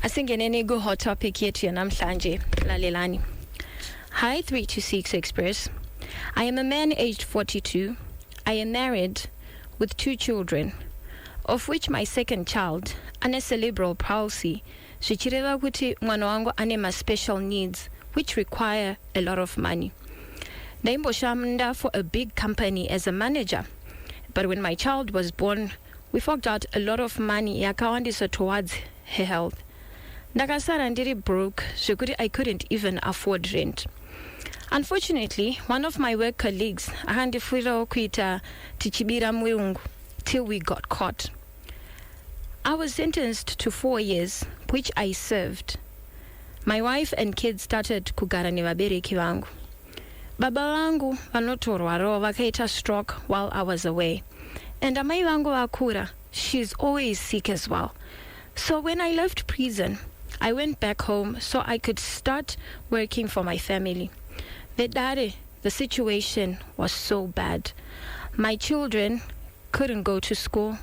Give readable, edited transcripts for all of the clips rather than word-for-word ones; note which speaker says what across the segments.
Speaker 1: Asingeneni go hot topic yetu ya namhlanje lalelani. Hi 326 Express. I am a man aged 42. I am married with 2 children, of which my second child ane cerebral palsy. Zvichireva kuti mwana wangu ane ma special needs which require a lot of money. Ndaimboshamda for a big company as a manager, but when my child was born, we forked out a lot of money yakawandisa towards her health. Ndakasara ndiri broke, zvekuti I couldn't even afford rent. Unfortunately, one of my work colleagues akandifurirawo kuita tichibira muyungu till we got caught. I was sentenced to 4 years, which I served. My wife and kids started kugara nevabereki vangu. Baba vangu vanotorwarawo vakaita stroke while I was away. And amai vangu vakura, she's always sick as well. So when I left prison, I went back home so I could start working for my family. Vedare, the situation was so bad. My children couldn't go to school.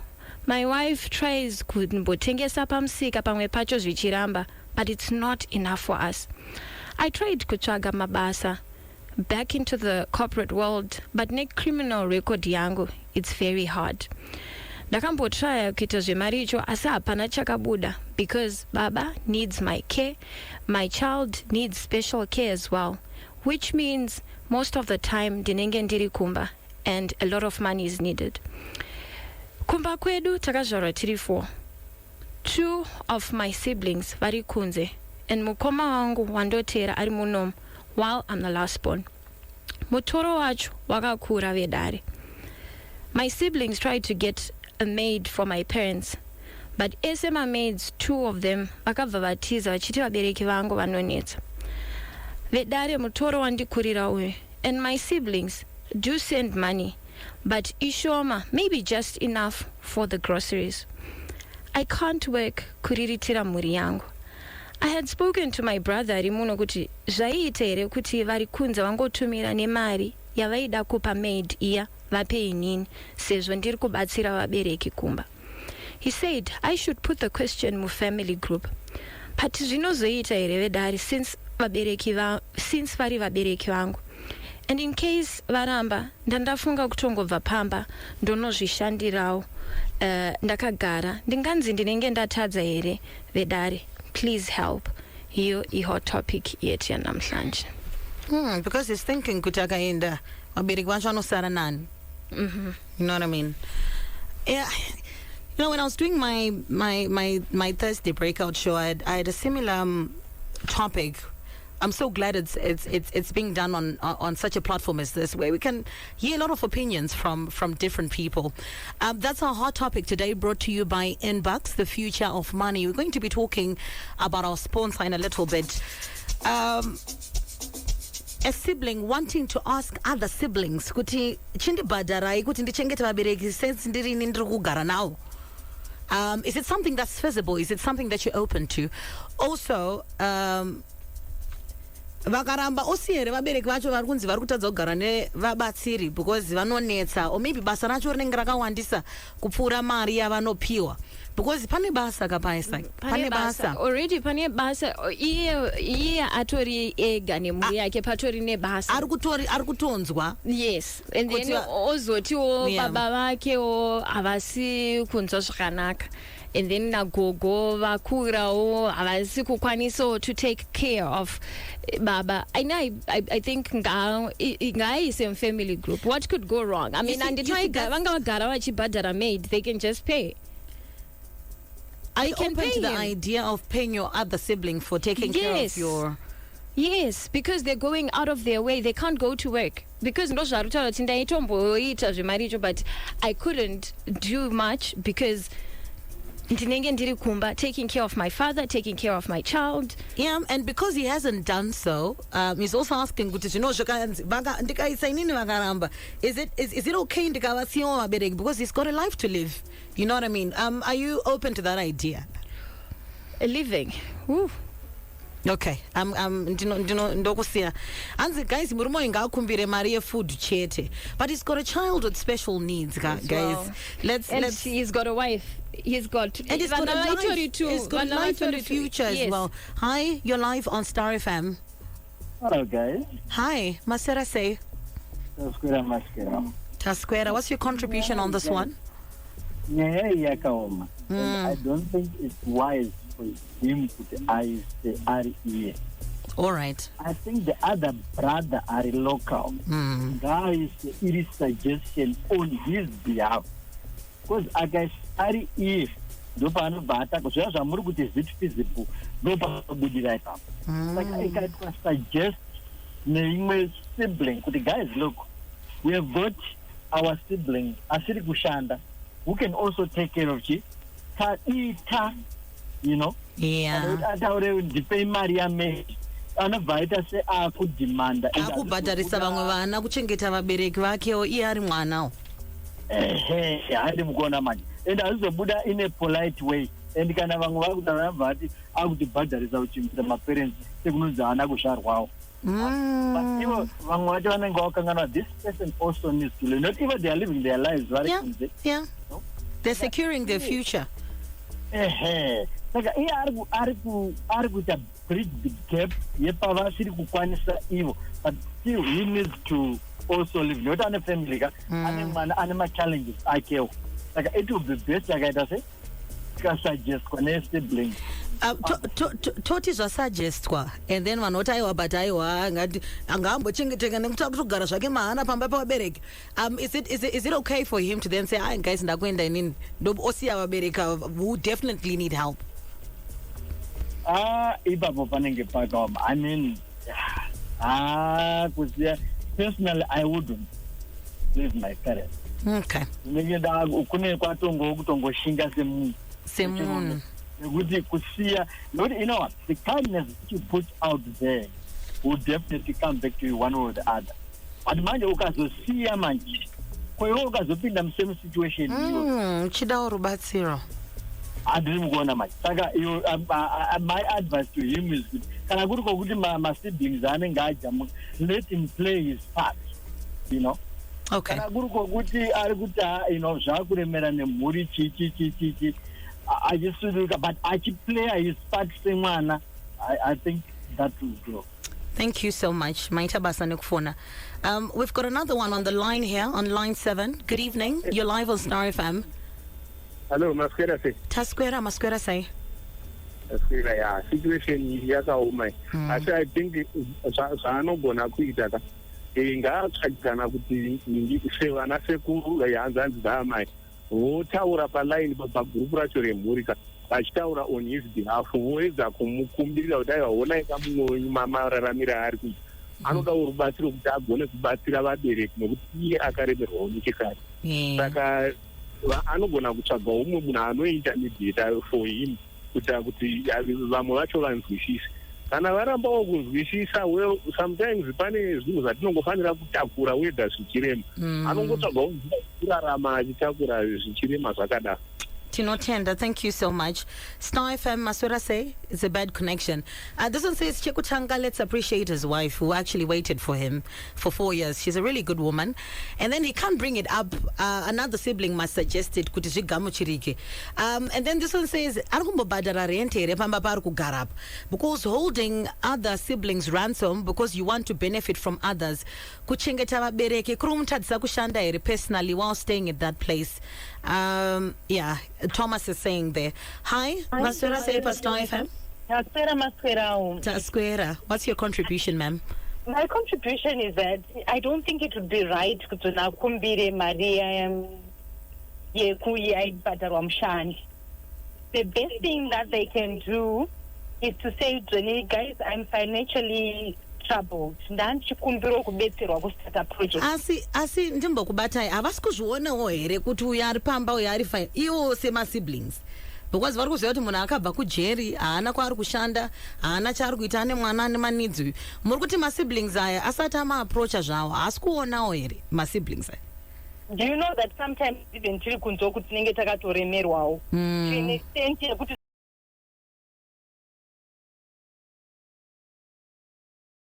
Speaker 1: My wife tries kumbotengesa pamsika pamwe pacho zvichiramba, but it's not enough for us. I tried kutsvaga mabasa back into the corporate world, but ne criminal record yangu, it's very hard. Ndakambotraya kuita zvemari icho asi hapana chakabuda because baba needs my care, my child needs special care as well, which means most of the time ndinenge ndiri kumba and a lot of money is needed. Kumba kwedu takazvarwa tiri 4. 2 of my siblings vari kunze and mukoma wangu wandotera ari munomu while I'm the last born. Mutoro wacho wakakura vedare. My siblings tried to get a maid for my parents, but ese maids, 2 of them vakabva vatiza vachiti vabereki vangu vanonetsa. Vedare mutoro wandikurira uyu, and my siblings do send money, but ishoma, maybe just enough for the groceries. I can't work kuriritira muri yangu. I had spoken to my brother rimuno kuti zvaiita here kuti vari kunze vangotumira nemari yavaida kupa maid iya vapei nini sezvo ndiri kubatsira vabereki kumba. He said I should put the question mu family group. But zvinozoita here vedare since vari vabereki vangu. And in case varamba, ndandafunga kutongobva pamba ndonozvishandirawo ndakagara ndinganzi ndinenge ndatadza here vedare. Please help. Hiyo hot topic yetu ya namhlanje.
Speaker 2: Because he's thinking kuti akaenda vabereki vacho vanosara nani. You know what I mean? Yeah. You know, when I was doing my Thursday breakout show, I had a similar topic. I'm so glad it's being done on such a platform as this, where we can hear a lot of opinions from different people. That's our hot topic today, brought to you by Nbucks, the future of money. We're going to be talking about our sponsor in a little bit. A sibling wanting to ask other siblings, kuti chindi badarai kuti ndichengete vabereki since ndiri ndiri kugara nawo. Is it something that's feasible? Is it something that you're open to? Also, vakaramba osiyere vabereki vacho vari kunzi vari kutadza kugara nevabatsiri because vanonetsa, or maybe basa racho rinenge rakawandisa kupfuura mari yavanopiwa, because pane basa kapaisa, pane basa
Speaker 1: already, pane basa. Iye atori ega nemhuri yake patori nebasa,
Speaker 2: ari kutonzwa.
Speaker 1: Yes, and then ozotiwo baba vakewo havasi kunzwa zvakanaka, and then nagogo vakurawo havasi kukwanisawo to take care of baba. I think ngaise family group. What could go wrong? I mean, vanga vagara vachibhadhara maid, they can just pay.
Speaker 2: Are you open to the idea of paying your other sibling for taking care of your...
Speaker 1: Yes, because they're going out of their way. They can't go to work. Because but I couldn't do much because taking care of my father, taking care of my child.
Speaker 2: Yeah, and because he hasn't done so, he's also asking, is it okay because he's got a life to live? You know what I mean? Are you open to that idea?
Speaker 1: A living. Ooh.
Speaker 2: Okay, ndokusiya. Anzi guys, murumo ingakumbire mari yefood chete, but he's got a child with special needs, guys.
Speaker 1: Well.
Speaker 2: Let's
Speaker 1: He's got a wife. He's got.
Speaker 2: and he's got a life. He's got a life in the future as well. Hi, you're live on Star FM.
Speaker 3: Hello, guys.
Speaker 2: Hi, Masera say. Tasquera, what's your contribution on this one?
Speaker 3: I don't think it's wise for him to eyes the RE.
Speaker 2: All right.
Speaker 3: I think the other brother are local. Guys, it is suggestion on his behalf. Because I guess RE, Dopano Bata, because you have a is feasible. Dopano would be right up. Like I can suggest naming sibling. The guys, look, we have got our sibling, Asiri Kushanda, who can also take care of you. You know?
Speaker 2: Yeah.
Speaker 3: Anavaita se akudimanda
Speaker 2: akubhadharisa vamwe vana kuchengeta vabereki vakewo iye ari mwanawo
Speaker 3: handi mukuona manje and azizobuda in a polite way and kana vamwe vakutaura vati akutibhadharisa kuchengeta maparents sekunonzi haana kuzvarwawo but ivo vamwe vacho vanenge vakanganwa this person also needs to learn, not even they are living their lives very
Speaker 2: yeah. No? They're securing their future.
Speaker 3: Saka iye ari kuita bridge the gap yepavasiri kukwanisa ivo, but still he needs to also live. Not ane family ka ane mwana ane ma challenges akewo. Saka it would be best akaita se suggest kone sibling
Speaker 2: toti zvasuggestwa and then vanoti aiwa but aiwa angambochengeteka nekuti akutogara zvake mahana pamba pavabereki. Is it okay for him to then say guys ndakuenda inini osiya vabereka who definitely need help?
Speaker 3: Ipapo panenge pakaoma. I mean, personally I wouldn't leave my parents.
Speaker 2: Okay.
Speaker 3: Kune kutongoshinga semunhu nekuti kusiya, you know what, the kindness that you put out there will definitely come back to you one way or the other. But manje ukazosiya manje kwewo ukazopinda musame situation
Speaker 2: chidawo rubatsiro
Speaker 3: handiri mukuona manje. Saka my advice to him is kuti kana kuri kokuti ma-siblings anenge ajamuka, let him play his part, you know.
Speaker 2: Okay.
Speaker 3: Kana kuri kokuti ari kuti you know zvakuremera nemhuri chichi I just but play his part semwana. I think that will grow.
Speaker 2: Thank you so much. Maita basa nekufona. We've got another one on the line here, on line 7. Good evening. You're live on Star FM.
Speaker 4: Hello, Masquera say.
Speaker 2: Masquera say.
Speaker 4: Masquera, yeah. Situation yakaoma. I think zvaanogona kuita ka ngatsvagana kuti sevana sekuru yanzanzi dzaamai votaura paline pagrupu racho remhuri ka vachitaura on his behalf voedza kumukumbirira kuti aiwa honai kamumwe mararamiro ari kuita anoda rubatsiro kuti agone kubatsira vabereki nokuti iye akaremerwawo nechekare. Saka anogona kutsvaga umwe munhu anoita mediator for him kuita kuti vamwe vacho vanzwisise. Kana varambawo kunzwisisa, well, sometimes pane zvinhu zvatinongofanira kutakura wega zvichirema. Anongotsvagawo kurarama achitakura zvichirema zvakadaro.
Speaker 2: Tinotenda, thank you so much. Star FM, Masura say, it's a bad connection. This one says, Chekutanga, let's appreciate his wife who actually waited for him for 4 years. She's a really good woman. And then he can't bring it up. Another sibling must suggest it. And then this one says, because holding other siblings ransom because you want to benefit from others. Personally, while staying at that place. Yeah. Thomas is saying there. Hi, Masquera say Star FM. Tasquera. What's your contribution, ma'am?
Speaker 5: My contribution is that I don't think it would be right to kumbire Maria the best thing that they can do is to say, guys, I'm financially troubled.
Speaker 2: Asi ndimbokubatai havasi kuzvionawo here kuti uyo ari pamba uyo ari fine iwo semasiblings because vari kuziva kuti munhu akabva kujeri haana kwaari kushanda haana chaari kuita ane mwana ane manidzi uyu muri kuti masiblings aya asati amaapproacha zvawo haasi kuonawo here masiblings aya.
Speaker 5: Do you know that sometimes even tiri kunzwa kuti tinenge takatoremerwawo to an extent yekuti